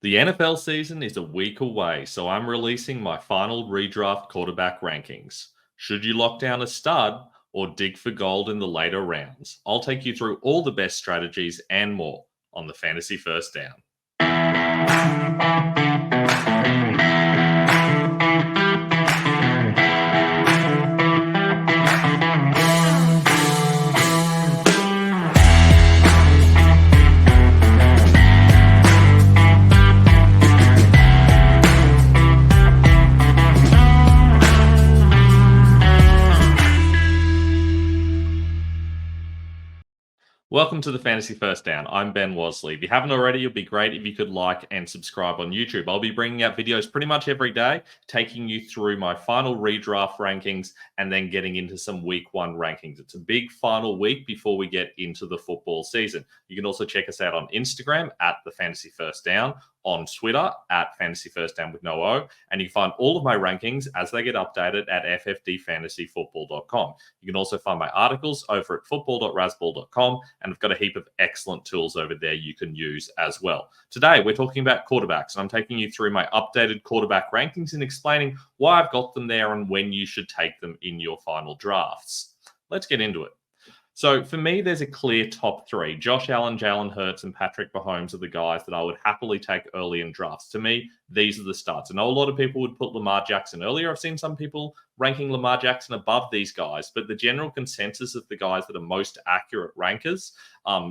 The NFL season is a week away, so I'm releasing my final redraft quarterback rankings. Should you lock down a stud or dig for gold in the later rounds? I'll take you through all the best strategies and more on the Fantasy First Down. Welcome to the Fantasy First Down. I'm Ben Wasley. If you haven't already, it'd be great if you could like and subscribe on YouTube. I'll be bringing out videos pretty much every day, taking you through my final redraft rankings and then getting into some week one rankings. It's a big final week before we get into the football season. You can also check us out on Instagram at the Fantasy First Down, on Twitter at Fantasy First Down with no O, and you can find all of my rankings as they get updated at ffdfantasyfootball.com. You can also find my articles over at football.rasball.com, and I've got a heap of excellent tools over there you can use as well. Today, we're talking about quarterbacks, and I'm taking you through my updated quarterback rankings and explaining why I've got them there and when you should take them in your final drafts. Let's get into it. So for me, there's a clear top three. Josh Allen, Jalen Hurts, and Patrick Mahomes are the guys that I would happily take early in drafts. To me, these are the starts. I know a lot of people would put Lamar Jackson earlier. I've seen some people ranking Lamar Jackson above these guys, but the general consensus of the guys that are most accurate rankers,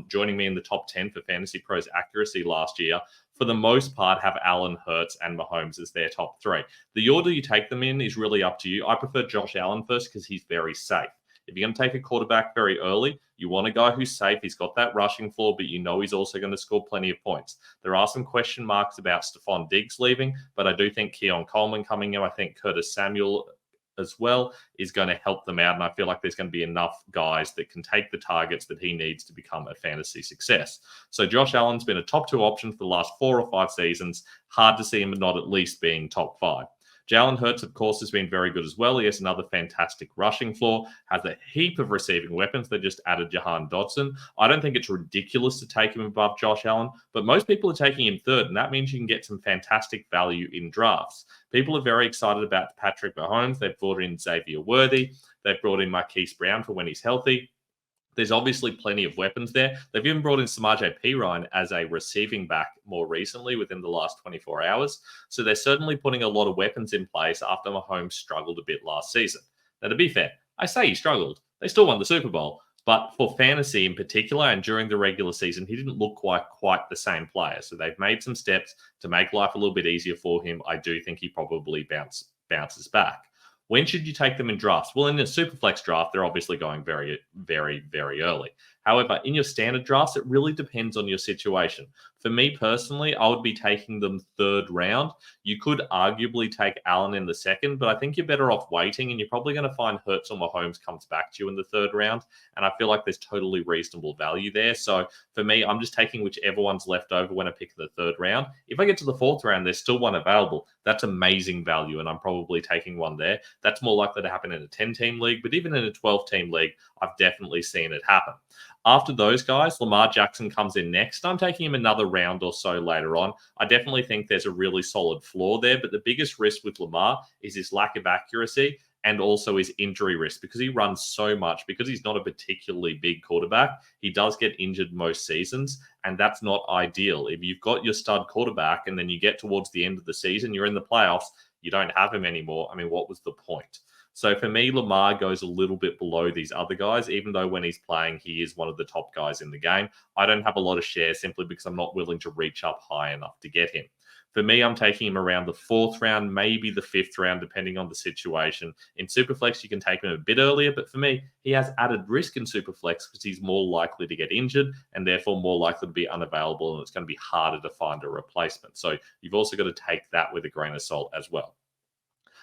joining me in the top 10 for Fantasy Pros accuracy last year, for the most part, have Allen, Hurts, and Mahomes as their top three. The order you take them in is really up to you. I prefer Josh Allen first because he's very safe. If you're going to take a quarterback very early, you want a guy who's safe. He's got that rushing floor, but you know he's also going to score plenty of points. There are some question marks about Stephon Diggs leaving, but I do think Keon Coleman coming in. I think Curtis Samuel as well is going to help them out, and I feel like there's going to be enough guys that can take the targets that he needs to become a fantasy success. So Josh Allen's been a top two option for the last 4 or 5 seasons. Hard to see him not at least being top 5. Jalen Hurts, of course, has been very good as well. He has another fantastic rushing floor, has a heap of receiving weapons. They just added Jahan Dotson. I don't think it's ridiculous to take him above Josh Allen, but most people are taking him third, and that means you can get some fantastic value in drafts. People are very excited about Patrick Mahomes. They've brought in Xavier Worthy. They've brought in Marquise Brown for when he's healthy. There's obviously plenty of weapons there. They've even brought in Samaje Perine as a receiving back more recently within the last 24 hours. So they're certainly putting a lot of weapons in place after Mahomes struggled a bit last season. Now, to be fair, I say he struggled. They still won the Super Bowl. But for fantasy in particular and during the regular season, he didn't look quite the same player. So they've made some steps to make life a little bit easier for him. I do think he probably bounces back. When should you take them in drafts? Well, in a Superflex draft, they're obviously going very, very, very early. However, in your standard drafts, it really depends on your situation. For me personally, I would be taking them third round. You could arguably take Allen in the second, but I think you're better off waiting, and you're probably going to find Hurts or Mahomes comes back to you in the third round, and I feel like there's totally reasonable value there. So for me, I'm just taking whichever one's left over when I pick the third round. If I get to the fourth round, there's still one available. That's amazing value, and I'm probably taking one there. That's more likely to happen in a 10-team league, but even in a 12-team league, I've definitely seen it happen. After those guys, Lamar Jackson comes in next. I'm taking him another round or so later on. I definitely think there's a really solid floor there, but the biggest risk with Lamar is his lack of accuracy and also his injury risk because he runs so much. Because he's not a particularly big quarterback, he does get injured most seasons, and that's not ideal. If you've got your stud quarterback and then you get towards the end of the season, you're in the playoffs, you don't have him anymore. I mean, what was the point? So for me, Lamar goes a little bit below these other guys, even though when he's playing, he is one of the top guys in the game. I don't have a lot of shares simply because I'm not willing to reach up high enough to get him. For me, I'm taking him around the 4th round, maybe the 5th round, depending on the situation. In Superflex, you can take him a bit earlier, but for me, he has added risk in Superflex because he's more likely to get injured and therefore more likely to be unavailable, and it's going to be harder to find a replacement. So you've also got to take that with a grain of salt as well.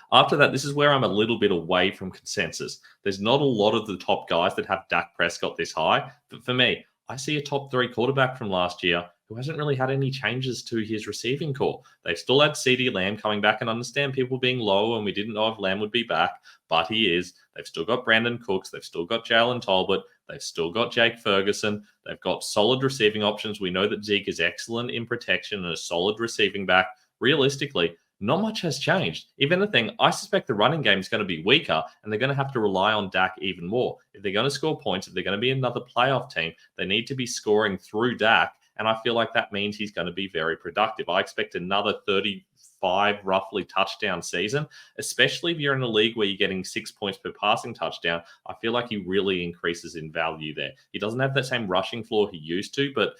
After that, this is where I'm a little bit away from consensus. There's not a lot of the top guys that have Dak Prescott this high, but for me, I see a top 3 quarterback from last year who hasn't really had any changes to his receiving core. They've still had CeeDee Lamb coming back, and understand people being low, and we didn't know if Lamb would be back, but he is. They've still got Brandon Cooks. They've still got Jalen Tolbert. They've still got Jake Ferguson. They've got solid receiving options. We know that Zeke is excellent in protection and a solid receiving back. Realistically, not much has changed. If anything, I suspect the running game is going to be weaker and they're going to have to rely on Dak even more. If they're going to score points, if they're going to be another playoff team, they need to be scoring through Dak. And I feel like that means he's going to be very productive. I expect another 35 roughly touchdown season, especially if you're in a league where you're getting 6 points per passing touchdown. I feel like he really increases in value there. He doesn't have that same rushing floor he used to, but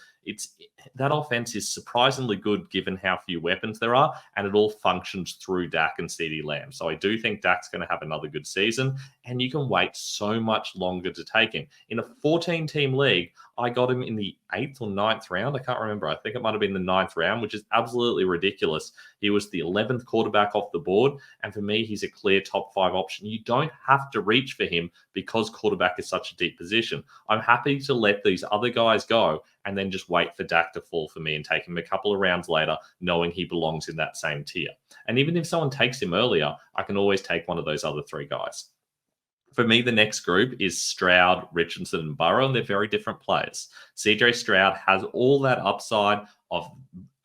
that offense is surprisingly good given how few weapons there are, and it all functions through Dak and CeeDee Lamb. So I do think Dak's going to have another good season, and you can wait so much longer to take him. In a 14-team league, I got him in the 8th or 9th round. I can't remember. I think it might have been the 9th round, which is absolutely ridiculous. He was the 11th quarterback off the board, and for me, he's a clear top 5 option. You don't have to reach for him because quarterback is such a deep position. I'm happy to let these other guys go and then just wait for Dak to fall for me and take him a couple of rounds later, knowing he belongs in that same tier. And even if someone takes him earlier, I can always take one of those other 3 guys. For me, the next group is Stroud, Richardson, and Burrow, and they're very different players. CJ Stroud has all that upside of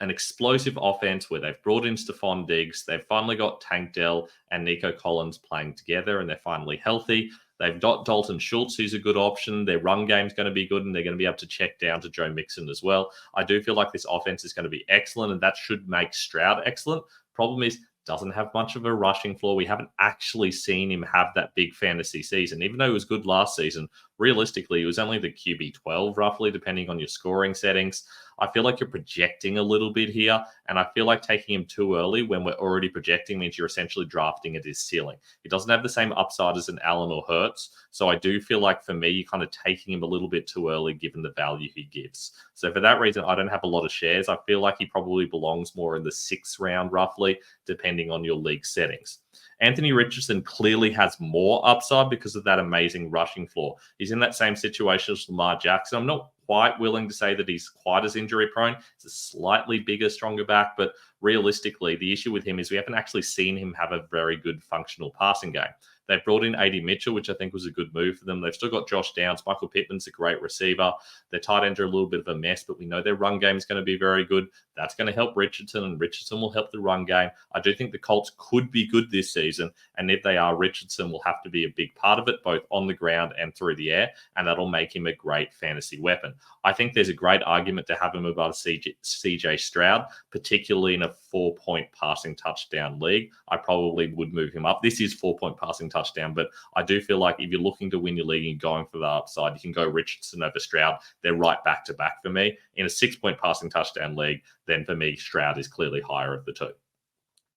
an explosive offense where they've brought in Stephon Diggs. They've finally got Tank Dell and Nico Collins playing together, and they're finally healthy. They've got Dalton Schultz, who's a good option. Their run game's going to be good, and they're going to be able to check down to Joe Mixon as well. I do feel like this offense is going to be excellent, and that should make Stroud excellent. Problem is, doesn't have much of a rushing floor. We haven't actually seen him have that big fantasy season. Even though he was good last season, realistically, he was only the QB 12 roughly, depending on your scoring settings. I feel like you're projecting a little bit here, and I feel like taking him too early when we're already projecting means you're essentially drafting at his ceiling. He doesn't have the same upside as an Allen or Hurts, so I do feel like for me, you're kind of taking him a little bit too early given the value he gives. So for that reason, I don't have a lot of shares. I feel like he probably belongs more in the 6th round roughly, depending on your league settings. Anthony Richardson clearly has more upside because of that amazing rushing floor. He's in that same situation as Lamar Jackson. I'm not quite willing to say that he's quite as injury prone. He's a slightly bigger, stronger back, but realistically, the issue with him is we haven't actually seen him have a very good functional passing game. They've brought in A.D. Mitchell, which I think was a good move for them. They've still got Josh Downs. Michael Pittman's a great receiver. Their tight ends are a little bit of a mess, but we know their run game is going to be very good. That's going to help Richardson, and Richardson will help the run game. I do think the Colts could be good this season, and if they are, Richardson will have to be a big part of it, both on the ground and through the air, and that'll make him a great fantasy weapon. I think there's a great argument to have him above CJ Stroud, particularly in a 4-point passing touchdown league. I probably would move him up. This is 4-point passing touchdown, but I do feel like if you're looking to win your league and going for the upside, you can go Richardson over Stroud. They're right back to back for me. In a 6-point passing touchdown league, then for me, Stroud is clearly higher of the two.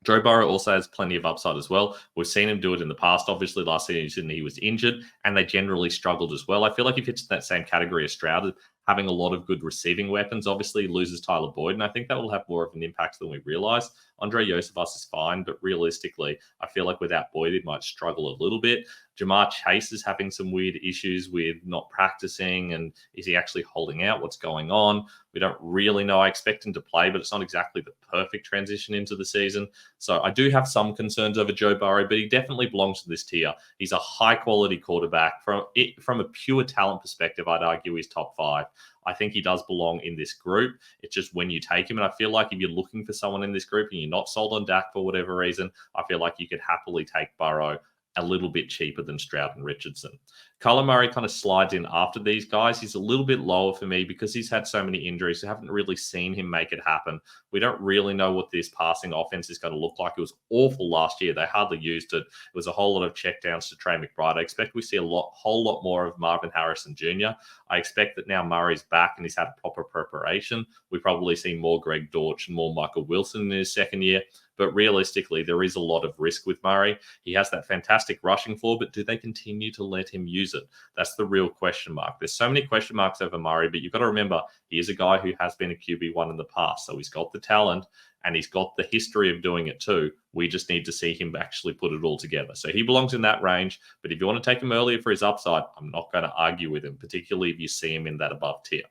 Joe Burrow also has plenty of upside as well. We've seen him do it in the past. Obviously, last season he was injured, and they generally struggled as well. I feel like he fits in that same category as Stroud, having a lot of good receiving weapons. Obviously, he loses Tyler Boyd, and I think that will have more of an impact than we realize. Andre Joseph is fine, but realistically, I feel like without Boyd, he might struggle a little bit. Jamar Chase is having some weird issues with not practicing, and is he actually holding out? What's going on? We don't really know. I expect him to play, but it's not exactly the perfect transition into the season. So I do have some concerns over Joe Burrow, but he definitely belongs to this tier. He's a high-quality quarterback. From a pure talent perspective, I'd argue he's top 5. I think he does belong in this group. It's just when you take him. And I feel like if you're looking for someone in this group and you're not sold on Dak for whatever reason, I feel like you could happily take Burrow a little bit cheaper than Stroud and Richardson. Kyler Murray kind of slides in after these guys. He's a little bit lower for me because he's had so many injuries. We haven't really seen him make it happen. We don't really know what this passing offense is going to look like. It was awful last year. They hardly used it. It was a whole lot of checkdowns to Trey McBride. I expect we see a whole lot more of Marvin Harrison Jr. I expect that now Murray's back and he's had proper preparation. We probably see more Greg Dortch and more Michael Wilson in his second year. But realistically, there is a lot of risk with Murray. He has that fantastic rushing floor, but do they continue to let him use it? That's the real question mark. There's so many question marks over Murray, but you've got to remember, he is a guy who has been a QB1 in the past. So he's got the talent and he's got the history of doing it too. We just need to see him actually put it all together. So he belongs in that range. But if you want to take him earlier for his upside, I'm not going to argue with him, particularly if you see him in that above tier.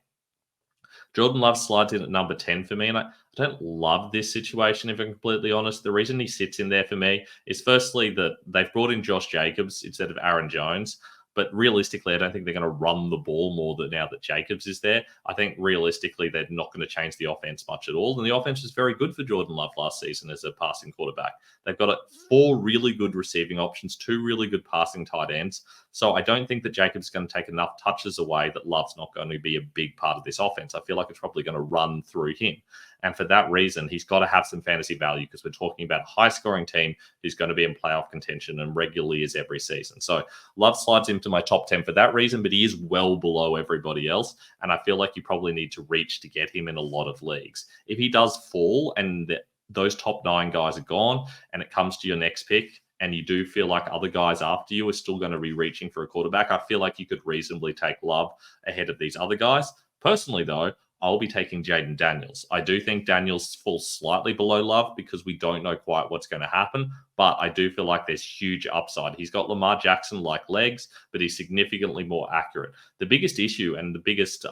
Jordan Love slides in at number 10 for me, and I don't love this situation, if I'm completely honest. The reason he sits in there for me is firstly that they've brought in Josh Jacobs instead of Aaron Jones. But realistically, I don't think they're going to run the ball more than now that Jacobs is there. I think realistically, they're not going to change the offense much at all. And the offense was very good for Jordan Love last season as a passing quarterback. They've got 4 really good receiving options, 2 really good passing tight ends. So I don't think that Jacobs is going to take enough touches away that Love's not going to be a big part of this offense. I feel like it's probably going to run through him. And for that reason, he's got to have some fantasy value because we're talking about a high-scoring team who's going to be in playoff contention and regularly is every season. So Love slides into my top 10 for that reason, but he is well below everybody else. And I feel like you probably need to reach to get him in a lot of leagues. If he does fall and those top 9 guys are gone and it comes to your next pick, and you do feel like other guys after you are still going to be reaching for a quarterback, I feel like you could reasonably take Love ahead of these other guys. Personally, though, I'll be taking Jaden Daniels. I do think Daniels falls slightly below Love because we don't know quite what's going to happen, but I do feel like there's huge upside. He's got Lamar Jackson-like legs, but he's significantly more accurate. The biggest issue and the biggest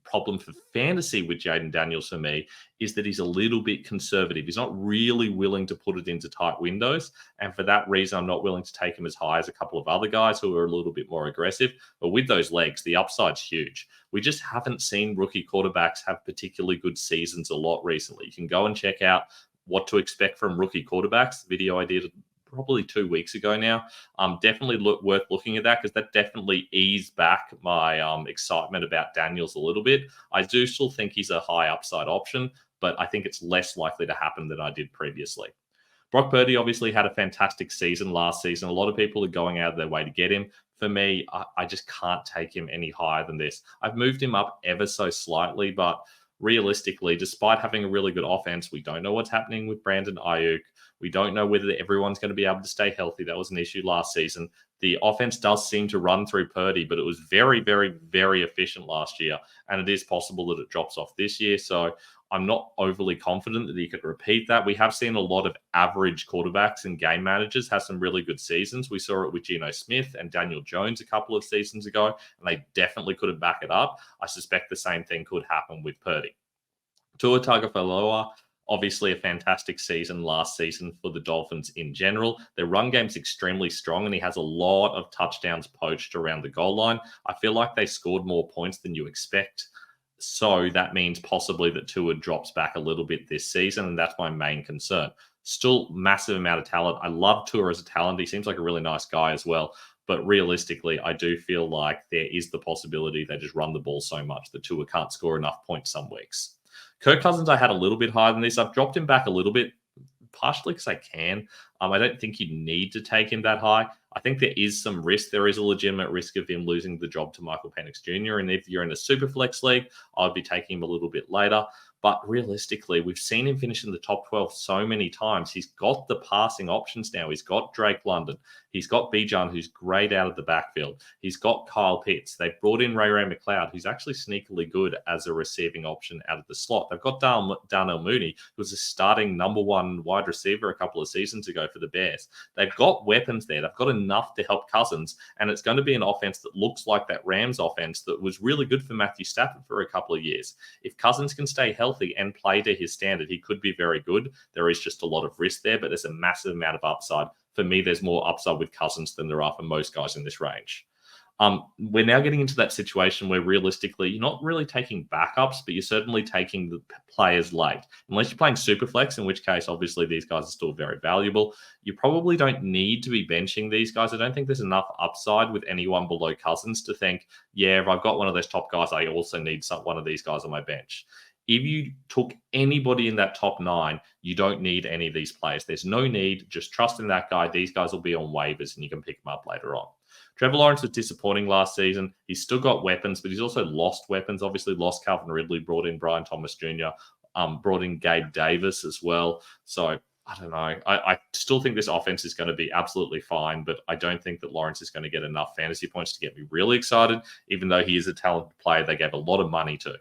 problem for fantasy with Jaden Daniels for me is that he's a little bit conservative. He's not really willing to put it into tight windows. And for that reason, I'm not willing to take him as high as a couple of other guys who are a little bit more aggressive. But with those legs, the upside's huge. We just haven't seen rookie quarterbacks have particularly good seasons a lot recently. You can go and check out what to expect from rookie quarterbacks. The video I did probably 2 weeks ago now. Definitely worth looking at that because that definitely eased back my excitement about Daniels a little bit. I do still think he's a high upside option, but I think it's less likely to happen than I did previously. Brock Purdy obviously had a fantastic season last season. A lot of people are going out of their way to get him. For me, I just can't take him any higher than this. I've moved him up ever so slightly, but realistically, despite having a really good offense, we don't know what's happening with Brandon Ayuk. We don't know whether everyone's going to be able to stay healthy. That was an issue last season. The offense does seem to run through Purdy, but it was very, very, very efficient last year. And it is possible that it drops off this year. So I'm not overly confident that he could repeat that. We have seen a lot of average quarterbacks and game managers have some really good seasons. We saw it with Geno Smith and Daniel Jones a couple of seasons ago, and they definitely couldn't back it up. I suspect the same thing could happen with Purdy. Tua Tagovailoa, obviously a fantastic season last season for the Dolphins in general. Their run game's extremely strong, and he has a lot of touchdowns poached around the goal line. I feel like they scored more points than you expect. So that means possibly that Tua drops back a little bit this season, and that's my main concern. Still massive amount of talent. I love Tua as a talent. He seems like a really nice guy as well. But realistically, I do feel like there is the possibility they just run the ball so much that Tua can't score enough points some weeks. Kirk Cousins, I had a little bit higher than this. I've dropped him back a little bit, partially because I can. I don't think you need to take him that high. I think there is some risk. There is a legitimate risk of him losing the job to Michael Penix Jr. And if you're in a super flex league, I'd be taking him a little bit later. But realistically, we've seen him finish in the top 12 so many times. He's got the passing options now. He's got Drake London. He's got Bijan, who's great out of the backfield. He's got Kyle Pitts. They've brought in Ray McLeod, who's actually sneakily good as a receiving option out of the slot. They've got Darnell Mooney, who was a starting number 1 wide receiver a couple of seasons ago for the Bears. They've got weapons there. They've got enough to help Cousins, and it's going to be an offense that looks like that Rams offense that was really good for Matthew Stafford for a couple of years. If Cousins can stay healthy and play to his standard, he could be very good. There is just a lot of risk there, but there's a massive amount of upside. For me, there's more upside with Cousins than there are for most guys in this range. We're now getting into that situation where realistically, you're not really taking backups, but you're certainly taking the players late. Unless you're playing Superflex, in which case, obviously, these guys are still very valuable. You probably don't need to be benching these guys. I don't think there's enough upside with anyone below Cousins to think, yeah, if I've got one of those top guys, I also need one of these guys on my bench. If you took anybody in that top 9, you don't need any of these players. There's no need. Just trust in that guy. These guys will be on waivers, and you can pick them up later on. Trevor Lawrence was disappointing last season. He's still got weapons, but he's also lost weapons. Obviously, lost Calvin Ridley, brought in Brian Thomas Jr., brought in Gabe Davis as well. So I don't know. I still think this offense is going to be absolutely fine, but I don't think that Lawrence is going to get enough fantasy points to get me really excited, even though he is a talented player they gave a lot of money to.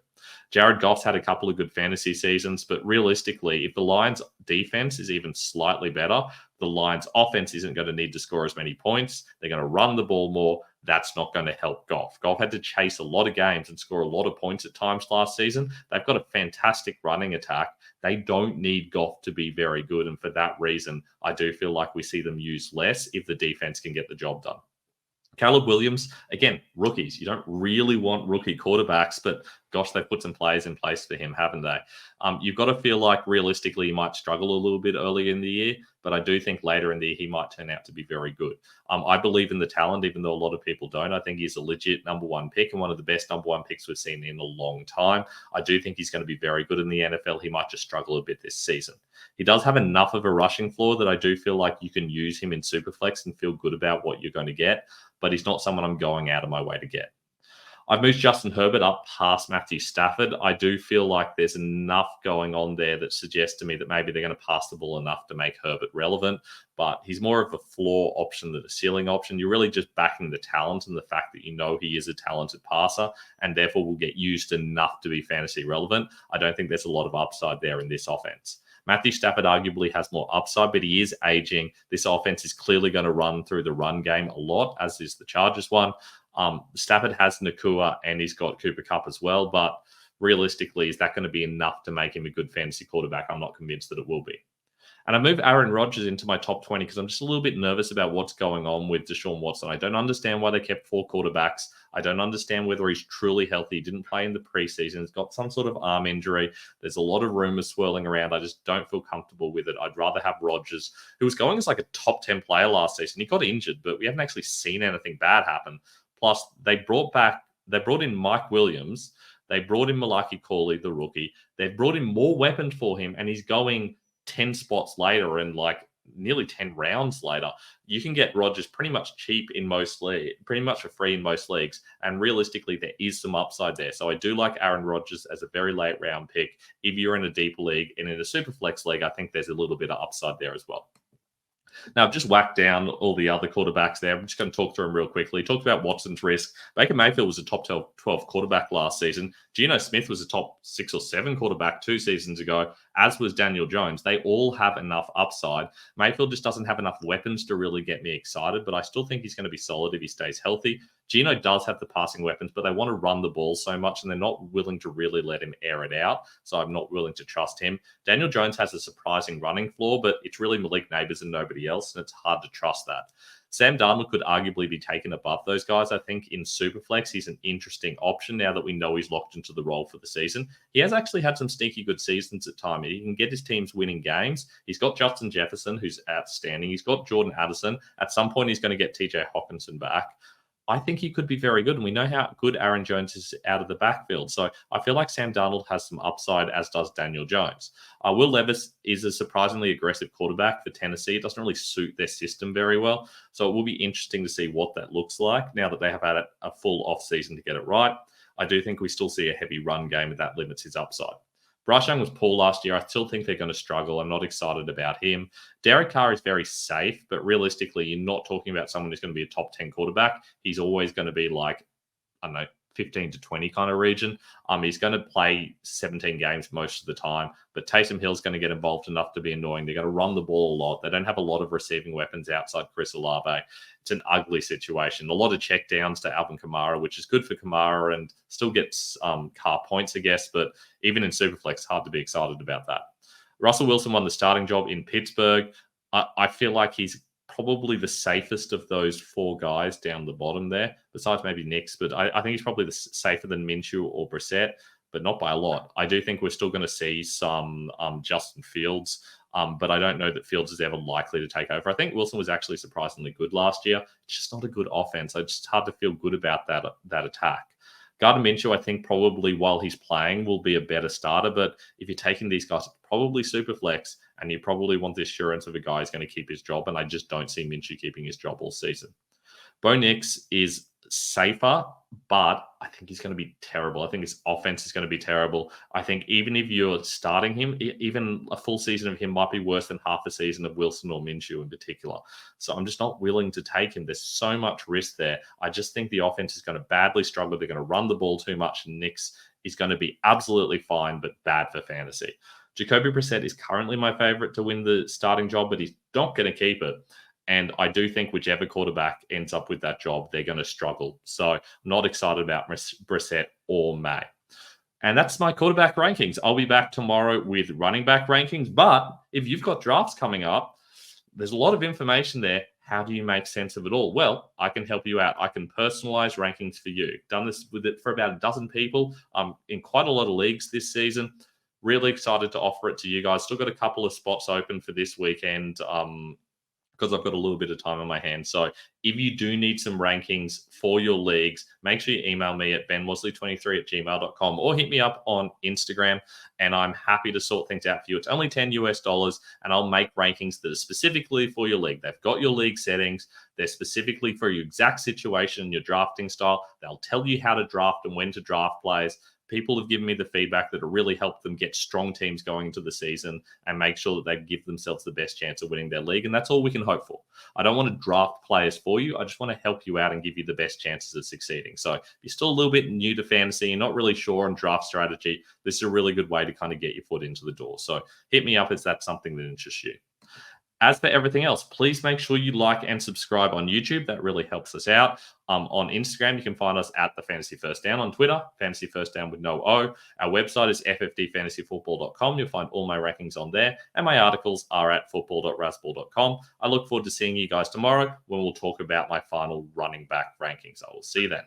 Jared Goff's had a couple of good fantasy seasons, but realistically, if the Lions' defense is even slightly better, the Lions' offense isn't going to need to score as many points. They're going to run the ball more. That's not going to help Goff. Goff had to chase a lot of games and score a lot of points at times last season. They've got a fantastic running attack. They don't need Goff to be very good, and for that reason, I do feel like we see them use less if the defense can get the job done. Caleb Williams, again, rookies. You don't really want rookie quarterbacks, but gosh, they've put some players in place for him, haven't they? You've got to feel like realistically he might struggle a little bit early in the year, but I do think later in the year he might turn out to be very good. I believe in the talent, even though a lot of people don't. I think he's a legit number one pick and one of the best number one picks we've seen in a long time. I do think he's going to be very good in the NFL. He might just struggle a bit this season. He does have enough of a rushing floor that I do feel like you can use him in Superflex and feel good about what you're going to get, but he's not someone I'm going out of my way to get. I've moved Justin Herbert up past Matthew Stafford. I do feel like there's enough going on there that suggests to me that maybe they're going to pass the ball enough to make Herbert relevant, but he's more of a floor option than a ceiling option. You're really just backing the talent and the fact that you know he is a talented passer and therefore will get used enough to be fantasy relevant. I don't think there's a lot of upside there in this offense. Matthew Stafford arguably has more upside, but he is aging. This offense is clearly going to run through the run game a lot, as is the Chargers one. Stafford has Nakua and he's got Cooper Kupp as well, but realistically, is that going to be enough to make him a good fantasy quarterback? I'm not convinced that it will be. And I move Aaron Rodgers into my top 20 because I'm just a little bit nervous about what's going on with Deshaun Watson. I don't understand why they kept 4 quarterbacks. I don't understand whether he's truly healthy. He didn't play in the preseason. He's got some sort of arm injury. There's a lot of rumors swirling around. I just don't feel comfortable with it. I'd rather have Rodgers, who was going as like a top 10 player last season. He got injured, but we haven't actually seen anything bad happen. Plus, they brought in Mike Williams. They brought in Malaki Corley, the rookie. They've brought in more weapons for him, and he's going 10 spots later and like nearly 10 rounds later. You can get Rodgers pretty much cheap in most leagues, pretty much for free in most leagues. And realistically, there is some upside there. So I do like Aaron Rodgers as a very late round pick. If you're in a deeper league and in a super flex league, I think there's a little bit of upside there as well. Now, I've just whacked down all the other quarterbacks there. I'm just going to talk through them real quickly. Talked about Watson's risk. Baker Mayfield was a top 12 quarterback last season. Geno Smith was a top 6 or 7 quarterback 2 seasons ago, as was Daniel Jones. They all have enough upside. Mayfield just doesn't have enough weapons to really get me excited, but I still think he's going to be solid if he stays healthy. Geno does have the passing weapons, but they want to run the ball so much, and they're not willing to really let him air it out. So I'm not willing to trust him. Daniel Jones has a surprising running floor, but it's really Malik Neighbors and nobody else, and it's hard to trust that. Sam Darnold could arguably be taken above those guys. I think in Superflex, he's an interesting option now that we know he's locked into the role for the season. He has actually had some sneaky good seasons at times. He can get his teams winning games. He's got Justin Jefferson, who's outstanding. He's got Jordan Addison. At some point, he's going to get TJ Hawkinson back. I think he could be very good. And we know how good Aaron Jones is out of the backfield. So I feel like Sam Darnold has some upside, as does Daniel Jones. Will Levis is a surprisingly aggressive quarterback for Tennessee. It doesn't really suit their system very well. So it will be interesting to see what that looks like now that they have had a full offseason to get it right. I do think we still see a heavy run game, and that limits his upside. Bryce Young was poor last year. I still think they're going to struggle. I'm not excited about him. Derek Carr is very safe, but realistically, you're not talking about someone who's going to be a top 10 quarterback. He's always going to be like, I don't know, 15 to 20 kind of region. He's going to play 17 games most of the time, but Taysom Hill's going to get involved enough to be annoying. They're going to run the ball a lot. They don't have a lot of receiving weapons outside Chris Olave. It's an ugly situation. A lot of checkdowns to Alvin Kamara, which is good for Kamara and still gets Carr points, I guess, but even in Superflex, hard to be excited about that. Russell Wilson won the starting job in Pittsburgh. I feel like he's probably the safest of those 4 guys down the bottom there, besides maybe Knicks, but I think he's probably safer than Minshew or Brissett, but not by a lot. I do think we're still going to see some Justin Fields, but I don't know that Fields is ever likely to take over. I think Wilson was actually surprisingly good last year. It's just not a good offense. It's just hard to feel good about that attack. Gardner Minshew, I think probably while he's playing will be a better starter, but if you're taking these guys, probably super flex, and you probably want the assurance of a guy who's going to keep his job, and I just don't see Minshew keeping his job all season. Bo Nix is safer, but I think he's going to be terrible. I think his offense is going to be terrible. I think even if you're starting him, even a full season of him might be worse than half a season of Wilson or Minshew in particular. So I'm just not willing to take him. There's so much risk there. I just think the offense is going to badly struggle. They're going to run the ball too much. And Nix is going to be absolutely fine, but bad for fantasy. Jacoby Brissett is currently my favorite to win the starting job, but he's not going to keep it. And I do think whichever quarterback ends up with that job, they're going to struggle. So I'm not excited about Brissett or May. And that's my quarterback rankings. I'll be back tomorrow with running back rankings. But if you've got drafts coming up, there's a lot of information there. How do you make sense of it all? Well, I can help you out. I can personalize rankings for you. Done this with it for about a dozen people. I'm in quite a lot of leagues this season. Really excited to offer it to you guys. Still got a couple of spots open for this weekend. Because I've got a little bit of time on my hands. So if you do need some rankings for your leagues, make sure you email me at benwasley23@gmail.com or hit me up on Instagram, and I'm happy to sort things out for you. It's only $10 US, and I'll make rankings that are specifically for your league. They've got your league settings. They're specifically for your exact situation, your drafting style. They'll tell you how to draft and when to draft players. People have given me the feedback that it really helped them get strong teams going into the season and make sure that they give themselves the best chance of winning their league. And that's all we can hope for. I don't want to draft players for you. I just want to help you out and give you the best chances of succeeding. So if you're still a little bit new to fantasy, you're not really sure on draft strategy, this is a really good way to kind of get your foot into the door. So hit me up if that's something that interests you. As for everything else, please make sure you like and subscribe on YouTube. That really helps us out. On Instagram, you can find us at the Fantasy First Down. On Twitter, Fantasy First Down with no O. Our website is ffdfantasyfootball.com. You'll find all my rankings on there, and my articles are at football.raspball.com. I look forward to seeing you guys tomorrow when we'll talk about my final running back rankings. I will see you then.